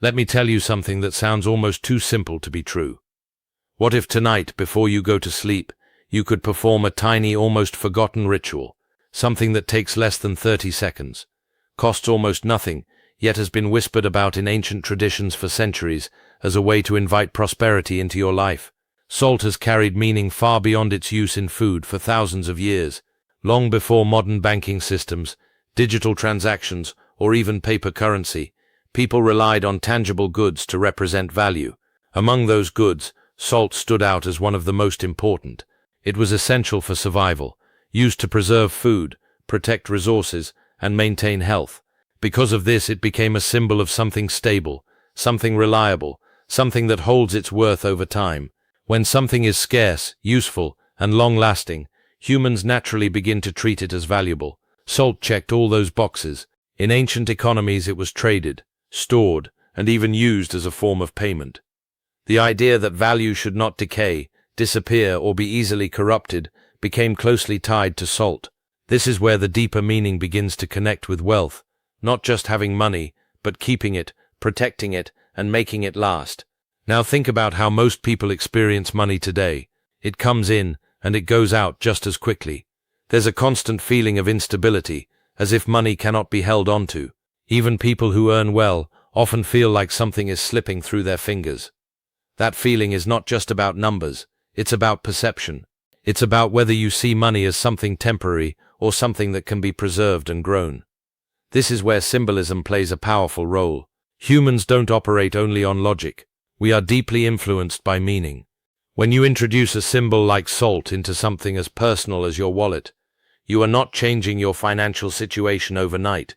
Let me tell you something that sounds almost too simple to be true. What if tonight, before you go to sleep, you could perform a tiny, almost forgotten ritual, something that takes less than 30 seconds, costs almost nothing, yet has been whispered about in ancient traditions for centuries as a way to invite prosperity into your life? Salt has carried meaning far beyond its use in food for thousands of years. Long before modern banking systems, digital transactions, or even paper currency, people relied on tangible goods to represent value. Among those goods, salt stood out as one of the most important. It was essential for survival, used to preserve food, protect resources, and maintain health. Because of this, it became a symbol of something stable, something reliable, something that holds its worth over time. When something is scarce, useful, and long-lasting, humans naturally begin to treat it as valuable. Salt checked all those boxes. In ancient economies, it was traded, stored, and even used as a form of payment. The idea that value should not decay, disappear, or be easily corrupted became closely tied to salt. This is where the deeper meaning begins to connect with wealth, not just having money, but keeping it, protecting it, and making it last. Now think about how most people experience money today. It comes in, and it goes out just as quickly. There's a constant feeling of instability, as if money cannot be held onto. Even people who earn well often feel like something is slipping through their fingers. That feeling is not just about numbers, it's about perception. It's about whether you see money as something temporary or something that can be preserved and grown. This is where symbolism plays a powerful role. Humans don't operate only on logic. We are deeply influenced by meaning. When you introduce a symbol like salt into something as personal as your wallet, you are not changing your financial situation overnight.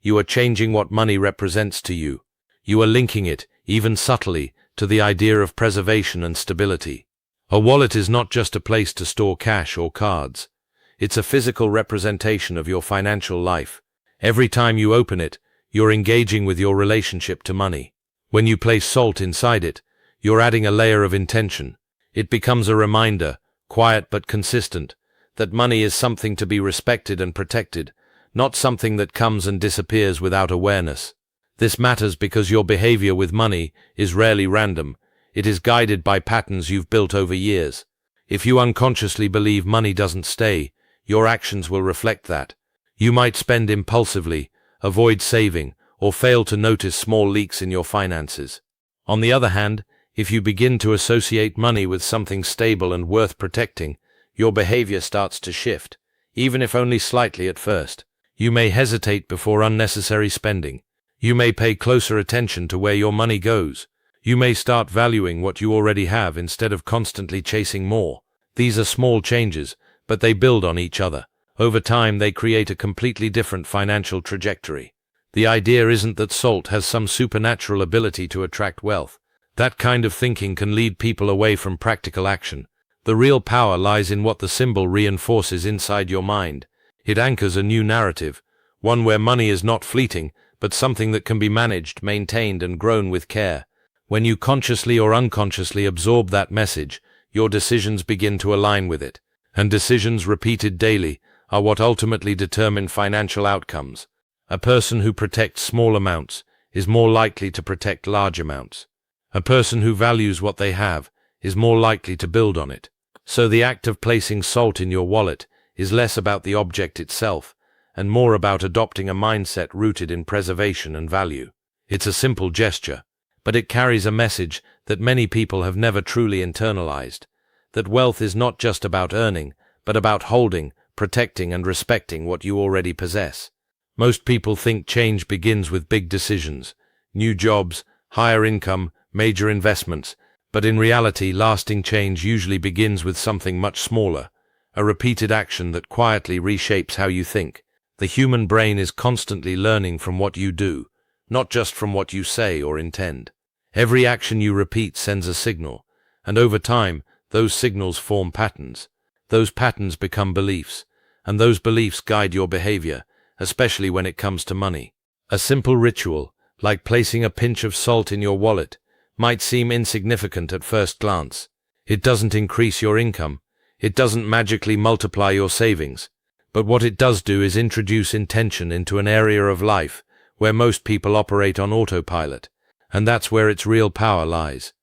You are changing what money represents to you. You are linking it, even subtly, to the idea of preservation and stability. A wallet is not just a place to store cash or cards. It's a physical representation of your financial life. Every time you open it, you're engaging with your relationship to money. When you place salt inside it, you're adding a layer of intention. It becomes a reminder, quiet but consistent, that money is something to be respected and protected, not something that comes and disappears without awareness. This matters because your behavior with money is rarely random. It is guided by patterns you've built over years. If you unconsciously believe money doesn't stay, your actions will reflect that. You might spend impulsively, avoid saving, or fail to notice small leaks in your finances. On the other hand, if you begin to associate money with something stable and worth protecting, your behavior starts to shift, even if only slightly at first. You may hesitate before unnecessary spending. You may pay closer attention to where your money goes. You may start valuing what you already have instead of constantly chasing more. These are small changes, but they build on each other. Over time, they create a completely different financial trajectory. The idea isn't that salt has some supernatural ability to attract wealth. That kind of thinking can lead people away from practical action. The real power lies in what the symbol reinforces inside your mind. It anchors a new narrative, one where money is not fleeting, but something that can be managed, maintained, and grown with care. When you consciously or unconsciously absorb that message, your decisions begin to align with it. And decisions repeated daily are what ultimately determine financial outcomes. A person who protects small amounts is more likely to protect large amounts. A person who values what they have is more likely to build on it. So the act of placing salt in your wallet is less about the object itself and more about adopting a mindset rooted in preservation and value. It's a simple gesture, but it carries a message that many people have never truly internalized, that wealth is not just about earning, but about holding, protecting, and respecting what you already possess. Most people think change begins with big decisions, new jobs, higher income, major investments, but in reality, lasting change usually begins with something much smaller, a repeated action that quietly reshapes how you think. The human brain is constantly learning from what you do, not just from what you say or intend. Every action you repeat sends a signal, and over time, those signals form patterns. Those patterns become beliefs, and those beliefs guide your behavior, especially when it comes to money. A simple ritual, like placing a pinch of salt in your wallet, might seem insignificant at first glance. It doesn't increase your income. It doesn't magically multiply your savings. But what it does do is introduce intention into an area of life where most people operate on autopilot. And that's where its real power lies.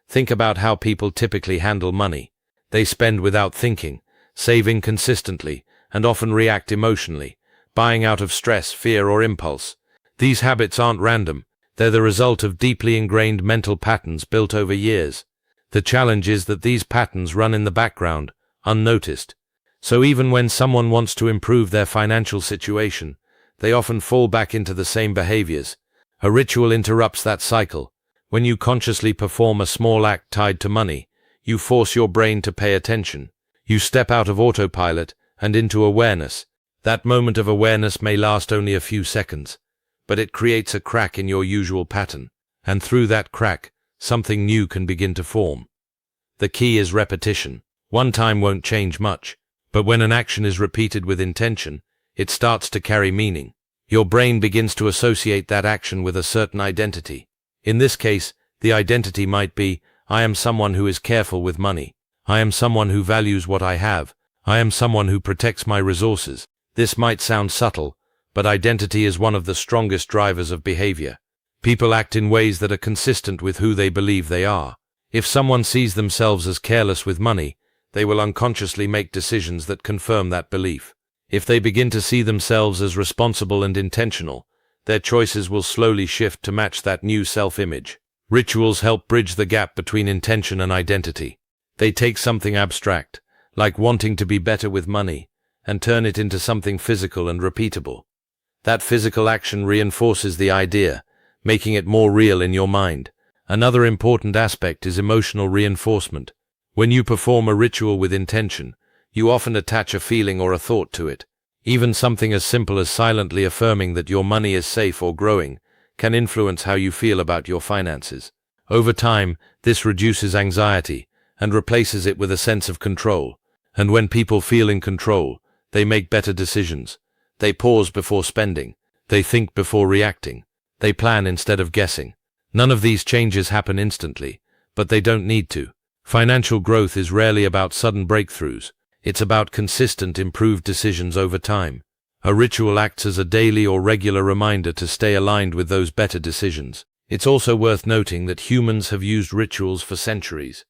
Think about how people typically handle money. They spend without thinking, save inconsistently, and often react emotionally, buying out of stress, fear, or impulse. These habits aren't random. They're the result of deeply ingrained mental patterns built over years. The challenge is that these patterns run in the background, unnoticed. So even when someone wants to improve their financial situation, they often fall back into the same behaviors. A ritual interrupts that cycle. When you consciously perform a small act tied to money, you force your brain to pay attention. You step out of autopilot and into awareness. That moment of awareness may last only a few seconds, but it creates a crack in your usual pattern, and through that crack, something new can begin to form. The key is repetition. One time won't change much, but when an action is repeated with intention, it starts to carry meaning. Your brain begins to associate that action with a certain identity. In this case, the identity might be, I am someone who is careful with money. I am someone who values what I have. I am someone who protects my resources. This might sound subtle, but identity is one of the strongest drivers of behavior. People act in ways that are consistent with who they believe they are. If someone sees themselves as careless with money, they will unconsciously make decisions that confirm that belief. If they begin to see themselves as responsible and intentional, their choices will slowly shift to match that new self-image. Rituals help bridge the gap between intention and identity. They take something abstract, like wanting to be better with money, and turn it into something physical and repeatable. That physical action reinforces the idea, making it more real in your mind. Another important aspect is emotional reinforcement. When you perform a ritual with intention, you often attach a feeling or a thought to it. Even something as simple as silently affirming that your money is safe or growing can influence how you feel about your finances. Over time, this reduces anxiety and replaces it with a sense of control. And when people feel in control, they make better decisions. They pause before spending. They think before reacting. They plan instead of guessing. None of these changes happen instantly, but they don't need to. Financial growth is rarely about sudden breakthroughs. It's about consistent, improved decisions over time. A ritual acts as a daily or regular reminder to stay aligned with those better decisions. It's also worth noting that humans have used rituals for centuries.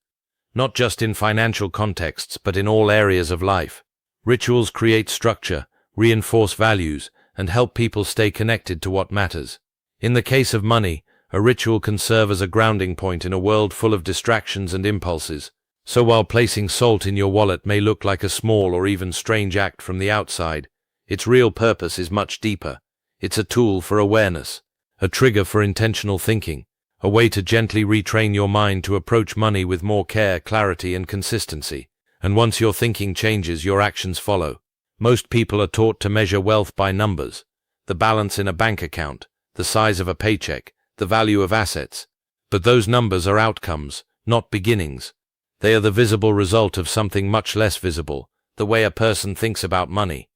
Not just in financial contexts, but in all areas of life. Rituals create structure, reinforce values, and help people stay connected to what matters. In the case of money, a ritual can serve as a grounding point in a world full of distractions and impulses. So while placing salt in your wallet may look like a small or even strange act from the outside, its real purpose is much deeper. It's a tool for awareness, a trigger for intentional thinking, a way to gently retrain your mind to approach money with more care, clarity, and consistency. And once your thinking changes, your actions follow. Most people are taught to measure wealth by numbers: the balance in a bank account, the size of a paycheck, the value of assets. But those numbers are outcomes, not beginnings. They are the visible result of something much less visible, the way a person thinks about money.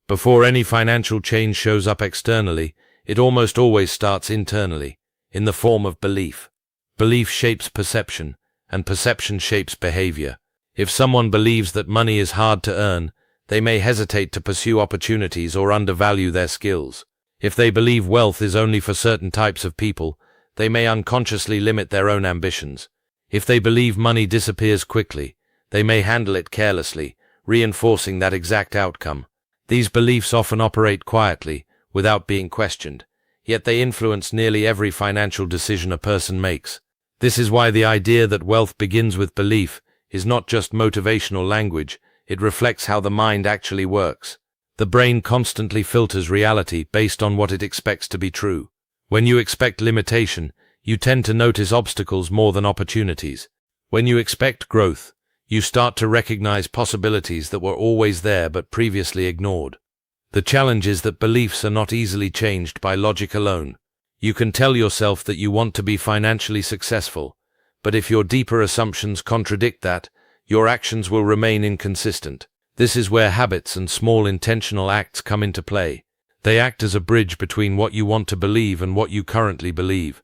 Before any financial change shows up externally, it almost always starts internally, in the form of belief. Belief shapes perception, and perception shapes behavior. If someone believes that money is hard to earn, they may hesitate to pursue opportunities or undervalue their skills. If they believe wealth is only for certain types of people, they may unconsciously limit their own ambitions. If they believe money disappears quickly, they may handle it carelessly, reinforcing that exact outcome. These beliefs often operate quietly, without being questioned, yet they influence nearly every financial decision a person makes. This is why the idea that wealth begins with belief is not just motivational language. It reflects how the mind actually works. The brain constantly filters reality based on what it expects to be true. When you expect limitation, you tend to notice obstacles more than opportunities. When you expect growth, you start to recognize possibilities that were always there but previously ignored. The challenge is that beliefs are not easily changed by logic alone. You can tell yourself that you want to be financially successful, but if your deeper assumptions contradict that, your actions will remain inconsistent. This is where habits and small intentional acts come into play. They act as a bridge between what you want to believe and what you currently believe.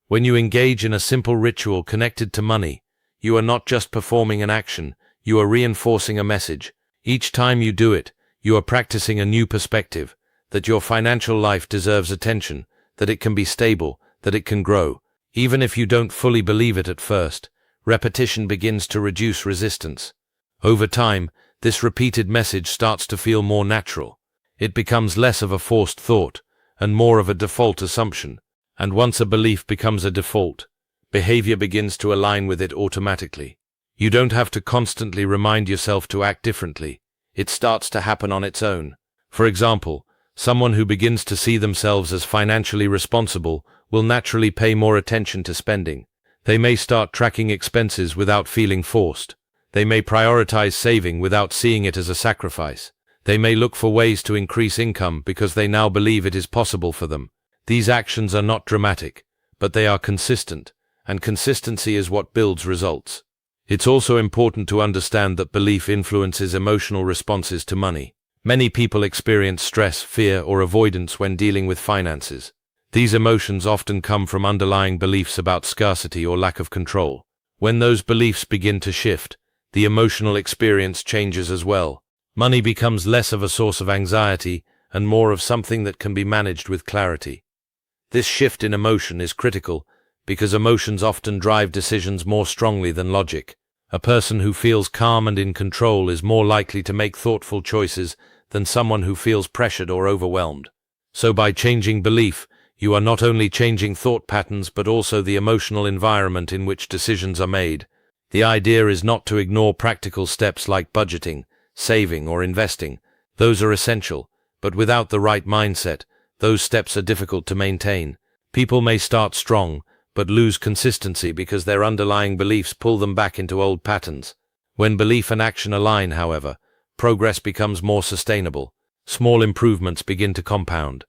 When you engage in a simple ritual connected to money, you are not just performing an action, you are reinforcing a message. Each time you do it, you are practicing a new perspective, that your financial life deserves attention, that it can be stable, that it can grow. Even if you don't fully believe it at first, repetition begins to reduce resistance. Over time, this repeated message starts to feel more natural. It becomes less of a forced thought and more of a default assumption. And once a belief becomes a default, behavior begins to align with it automatically. You don't have to constantly remind yourself to act differently. It starts to happen on its own. For example, someone who begins to see themselves as financially responsible will naturally pay more attention to spending. They may start tracking expenses without feeling forced. They may prioritize saving without seeing it as a sacrifice. They may look for ways to increase income because they now believe it is possible for them. These actions are not dramatic, but they are consistent, and consistency is what builds results. It's also important to understand that belief influences emotional responses to money. Many people experience stress, fear, or avoidance when dealing with finances. These emotions often come from underlying beliefs about scarcity or lack of control. When those beliefs begin to shift, the emotional experience changes as well. Money becomes less of a source of anxiety and more of something that can be managed with clarity. This shift in emotion is critical because emotions often drive decisions more strongly than logic. A person who feels calm and in control is more likely to make thoughtful choices than someone who feels pressured or overwhelmed. So by changing belief, you are not only changing thought patterns but also the emotional environment in which decisions are made. The idea is not to ignore practical steps like budgeting, saving, or investing. Those are essential, but without the right mindset, those steps are difficult to maintain. People may start strong, but lose consistency because their underlying beliefs pull them back into old patterns. When belief and action align, however, progress becomes more sustainable. Small improvements begin to compound.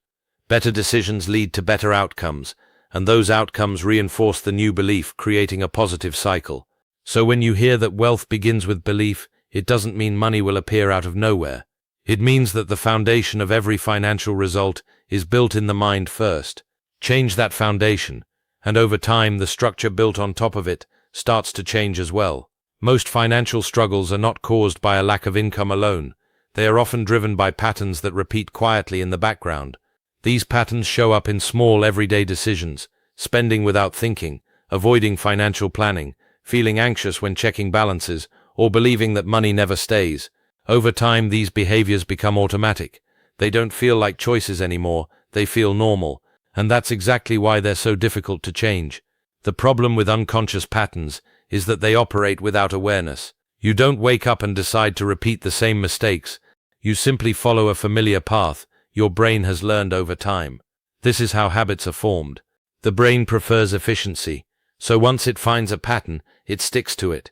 Better decisions lead to better outcomes, and those outcomes reinforce the new belief, creating a positive cycle. So when you hear that wealth begins with belief, it doesn't mean money will appear out of nowhere. It means that the foundation of every financial result is built in the mind first. Change that foundation, and over time the structure built on top of it starts to change as well. Most financial struggles are not caused by a lack of income alone. They are often driven by patterns that repeat quietly in the background. These patterns show up in small everyday decisions: spending without thinking, avoiding financial planning, feeling anxious when checking balances, or believing that money never stays. Over time, these behaviors become automatic. They don't feel like choices anymore, they feel normal, and that's exactly why they're so difficult to change. The problem with unconscious patterns is that they operate without awareness. You don't wake up and decide to repeat the same mistakes. You simply follow a familiar path your brain has learned over time. This is how habits are formed. The brain prefers efficiency, so once it finds a pattern, it sticks to it.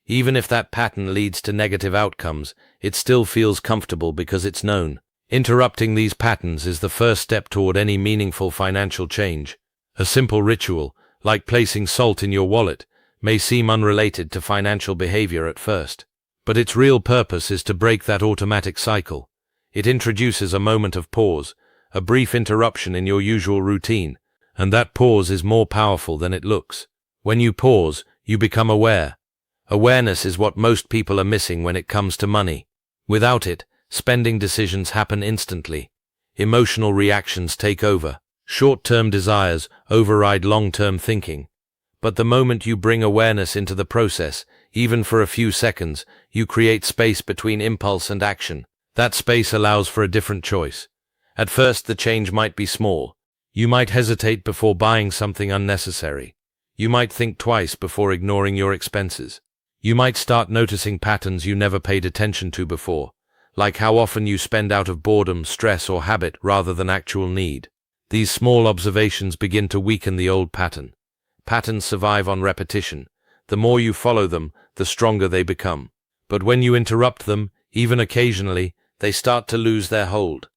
Even if that pattern leads to negative outcomes, it still feels comfortable because it's known. Interrupting these patterns is the first step toward any meaningful financial change. A simple ritual, like placing salt in your wallet, may seem unrelated to financial behavior at first. But its real purpose is to break that automatic cycle. It introduces a moment of pause, a brief interruption in your usual routine, and that pause is more powerful than it looks. When you pause, you become aware. Awareness is what most people are missing when it comes to money. Without it, spending decisions happen instantly. Emotional reactions take over. Short-term desires override long-term thinking. But the moment you bring awareness into the process, even for a few seconds, you create space between impulse and action. That space allows for a different choice. At first, the change might be small. You might hesitate before buying something unnecessary. You might think twice before ignoring your expenses. You might start noticing patterns you never paid attention to before, like how often you spend out of boredom, stress, or habit rather than actual need. These small observations begin to weaken the old pattern. Patterns survive on repetition. The more you follow them, the stronger they become. But when you interrupt them, even occasionally, they start to lose their hold.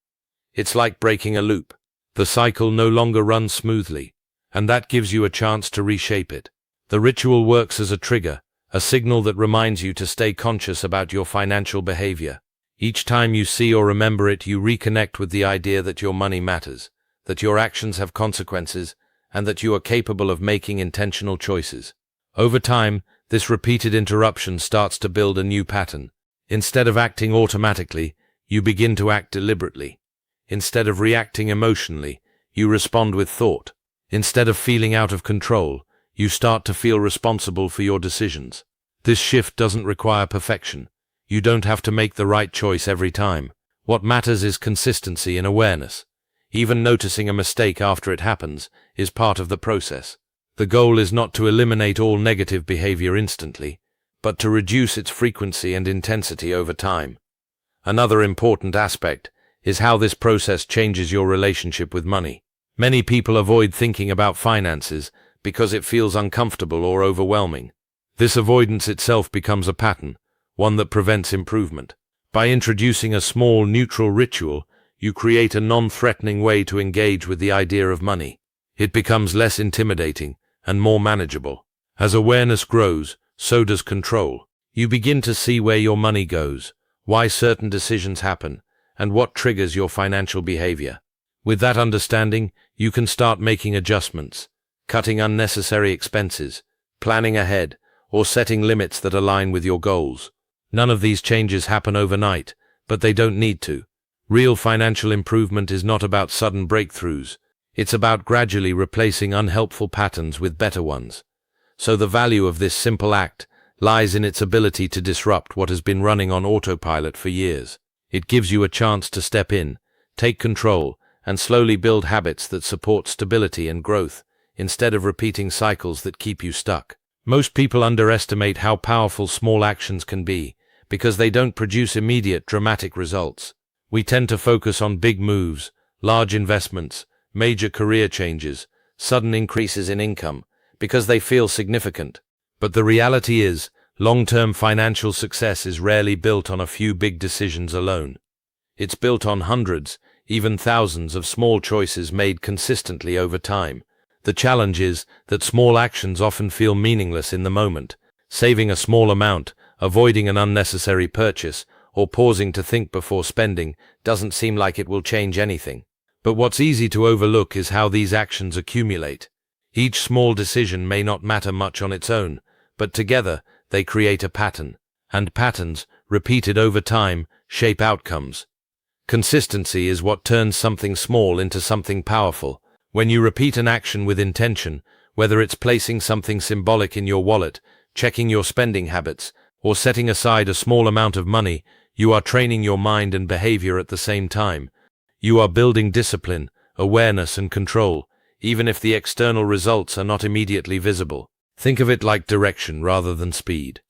It's like breaking a loop. The cycle no longer runs smoothly, and that gives you a chance to reshape it. The ritual works as a trigger, a signal that reminds you to stay conscious about your financial behavior. Each time you see or remember it, you reconnect with the idea that your money matters, that your actions have consequences, and that you are capable of making intentional choices. Over time, this repeated interruption starts to build a new pattern. Instead of acting automatically, you begin to act deliberately. Instead of reacting emotionally, you respond with thought. Instead of feeling out of control, you start to feel responsible for your decisions. This shift doesn't require perfection. You don't have to make the right choice every time. What matters is consistency and awareness. Even noticing a mistake after it happens is part of the process. The goal is not to eliminate all negative behavior instantly, but to reduce its frequency and intensity over time. Another important aspect is how this process changes your relationship with money. Many people avoid thinking about finances because it feels uncomfortable or overwhelming. This avoidance itself becomes a pattern, one that prevents improvement. By introducing a small, neutral ritual, you create a non-threatening way to engage with the idea of money. It becomes less intimidating and more manageable. As awareness grows, so does control. You begin to see where your money goes, why certain decisions happen, and what triggers your financial behavior. With that understanding, you can start making adjustments, cutting unnecessary expenses, planning ahead, or setting limits that align with your goals. None of these changes happen overnight, but they don't need to. Real financial improvement is not about sudden breakthroughs. It's about gradually replacing unhelpful patterns with better ones. So the value of this simple act lies in its ability to disrupt what has been running on autopilot for years. It gives you a chance to step in, take control, and slowly build habits that support stability and growth, instead of repeating cycles that keep you stuck. Most people underestimate how powerful small actions can be, because they don't produce immediate dramatic results. We tend to focus on big moves, large investments, major career changes, sudden increases in income, because they feel significant. But the reality is, long-term financial success is rarely built on a few big decisions alone. It's built on hundreds, even thousands of small choices made consistently over time. The challenge is that small actions often feel meaningless in the moment. Saving a small amount, avoiding an unnecessary purchase, or pausing to think before spending doesn't seem like it will change anything. But what's easy to overlook is how these actions accumulate. Each small decision may not matter much on its own, but together they create a pattern, and patterns, repeated over time, shape outcomes. Consistency is what turns something small into something powerful. When you repeat an action with intention, whether it's placing something symbolic in your wallet, checking your spending habits, or setting aside a small amount of money, you are training your mind and behavior at the same time. You are building discipline, awareness, and control, even if the external results are not immediately visible. Think of it like direction rather than speed.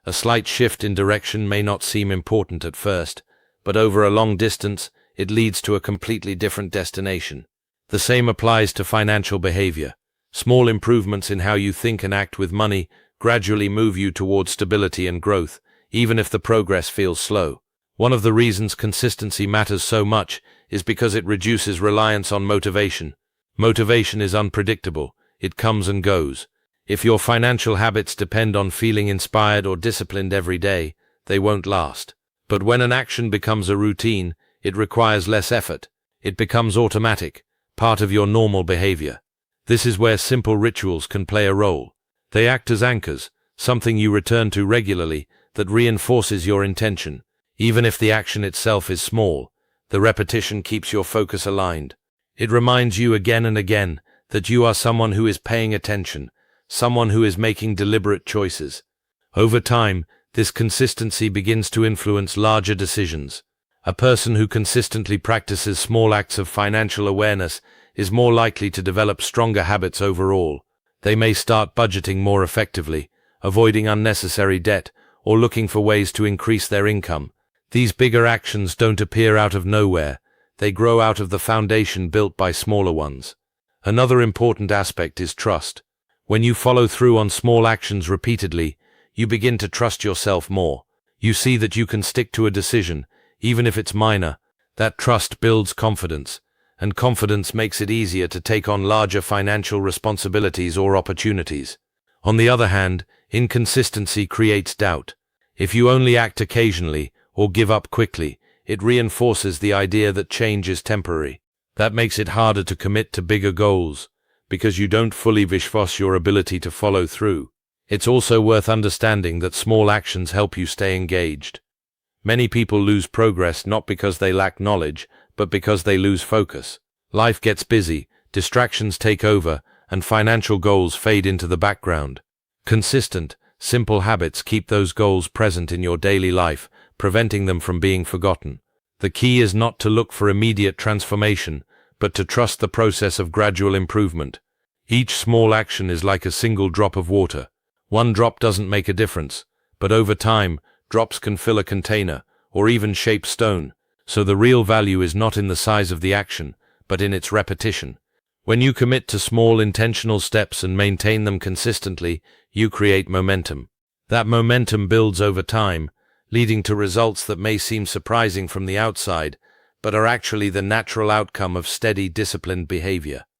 A slight shift in direction may not seem important at first, but over a long distance, it leads to a completely different destination. The same applies to financial behavior. Small improvements in how you think and act with money gradually move you towards stability and growth, even if the progress feels slow. One of the reasons consistency matters so much is because it reduces reliance on motivation. Motivation is unpredictable. It comes and goes. If your financial habits depend on feeling inspired or disciplined every day, they won't last. But when an action becomes a routine, it requires less effort. It becomes automatic, part of your normal behavior. This is where simple rituals can play a role. They act as anchors, something you return to regularly that reinforces your intention. Even if the action itself is small, the repetition keeps your focus aligned. It reminds you again and again that you are someone who is paying attention, someone who is making deliberate choices. Over time, this consistency begins to influence larger decisions. A person who consistently practices small acts of financial awareness is more likely to develop stronger habits overall. They may start budgeting more effectively, avoiding unnecessary debt, or looking for ways to increase their income. These bigger actions don't appear out of nowhere. They grow out of the foundation built by smaller ones. Another important aspect is trust. When you follow through on small actions repeatedly, you begin to trust yourself more. You see that you can stick to a decision, even if it's minor. That trust builds confidence, and confidence makes it easier to take on larger financial responsibilities or opportunities. On the other hand, inconsistency creates doubt. If you only act occasionally or give up quickly, it reinforces the idea that change is temporary. That makes it harder to commit to bigger goals, because you don't fully vishwas your ability to follow through. It's also worth understanding that small actions help you stay engaged. Many people lose progress not because they lack knowledge, but because they lose focus. Life gets busy, distractions take over, and financial goals fade into the background. Consistent, simple habits keep those goals present in your daily life, preventing them from being forgotten. The key is not to look for immediate transformation, but to trust the process of gradual improvement. Each small action is like a single drop of water. One drop doesn't make a difference, but over time, drops can fill a container, or even shape stone. So the real value is not in the size of the action, but in its repetition. When you commit to small intentional steps and maintain them consistently, you create momentum. That momentum builds over time, leading to results that may seem surprising from the outside, but are actually the natural outcome of steady, disciplined behavior.